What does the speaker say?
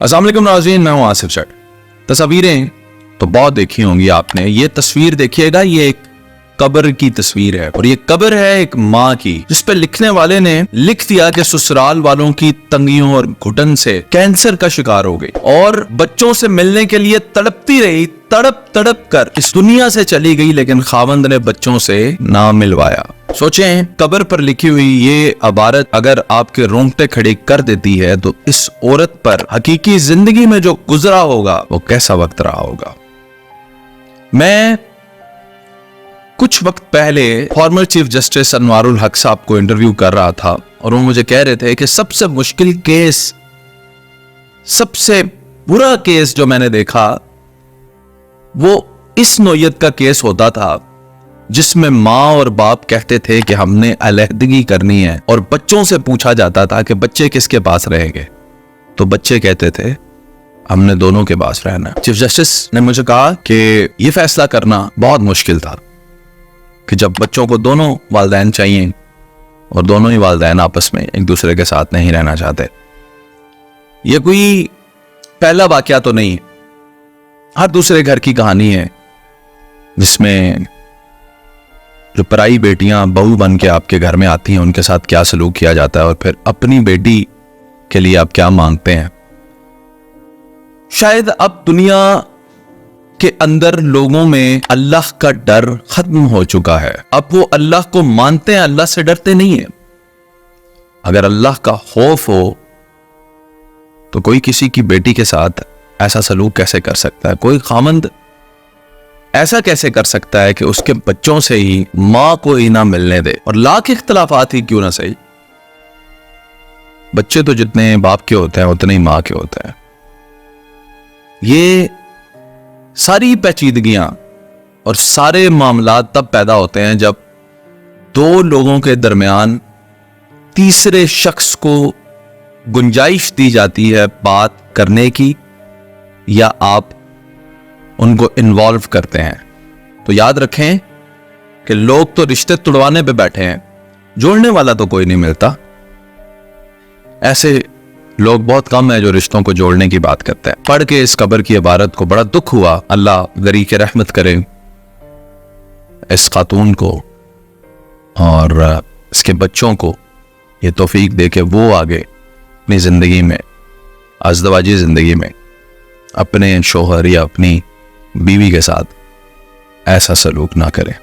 अस्सलाम वालेकुम नाज़रीन, मैं हूं आसिफ शेख। तस्वीरें तो बहुत देखी होंगी आपने। ये तस्वीर देखिएगा, ये एक कब्र की तस्वीर है और ये कब्र है एक माँ की, जिस पे लिखने वाले ने लिख दिया कि ससुराल वालों की तंगियों और घुटन से कैंसर का शिकार हो गई और बच्चों से मिलने के लिए तड़पती रही, तड़प तड़प कर इस दुनिया से चली गई, लेकिन खावंद ने बच्चों से ना मिलवाया। सोचें, कब्र पर लिखी हुई ये इबारत अगर आपके रोंगटे खड़े कर देती है तो इस औरत पर हकीकी जिंदगी में जो गुजरा होगा वो कैसा वक्त रहा होगा। मैं कुछ वक्त पहले फॉर्मर चीफ जस्टिस अनवारुल हक साहब को इंटरव्यू कर रहा था और वो मुझे कह रहे थे कि सबसे मुश्किल केस, सबसे बुरा केस जो मैंने देखा वो इस नौयत का केस होता था जिसमें माँ और बाप कहते थे कि हमने अलहदगी करनी है और बच्चों से पूछा जाता था कि बच्चे किसके पास रहेंगे, तो बच्चे कहते थे हमने दोनों के पास रहना। चीफ जस्टिस ने मुझे कहा कि यह फैसला करना बहुत मुश्किल था कि जब बच्चों को दोनों वालिदैन चाहिए और दोनों ही वालिदैन आपस में एक दूसरे के साथ नहीं रहना चाहते। यह कोई पहला वाकया तो नहीं है, हर दूसरे घर की कहानी है जिसमें जो पराई बेटियां बहू बन के आपके घर में आती हैं उनके साथ क्या सलूक किया जाता है और फिर अपनी बेटी के लिए आप क्या मांगते हैं। शायद अब दुनिया के अंदर लोगों में अल्लाह का डर खत्म हो चुका है। अब वो अल्लाह को मानते हैं, अल्लाह से डरते नहीं है। अगर अल्लाह का खौफ हो तो कोई किसी की बेटी के साथ ऐसा सलूक कैसे कर सकता है? कोई खामंद ऐसा कैसे कर सकता है कि उसके बच्चों से ही मां को ही ना मिलने दे? और लाख इख्तलाफात ही क्यों ना सही, बच्चे तो जितने बाप के होते हैं उतने ही मां के होते हैं। ये सारी पेचीदगियां और सारे मामलात तब पैदा होते हैं जब दो लोगों के दरमियान तीसरे शख्स को गुंजाइश दी जाती है बात करने की, या आप उनको इन्वॉल्व करते हैं। तो याद रखें कि लोग तो रिश्ते तुड़वाने पे बैठे हैं, जोड़ने वाला तो कोई नहीं मिलता। ऐसे लोग बहुत कम है जो रिश्तों को जोड़ने की बात करते हैं। पढ़ के इस कब्र की इबारत को बड़ा दुख हुआ। अल्लाह गरीक रहमत करे इस खातून को और इसके बच्चों को ये तौफीक दे के वो आगे अपनी जिंदगी में, अज़दवाजी जिंदगी में अपने शोहर या अपनी बीवी के साथ ऐसा सलूक ना करें।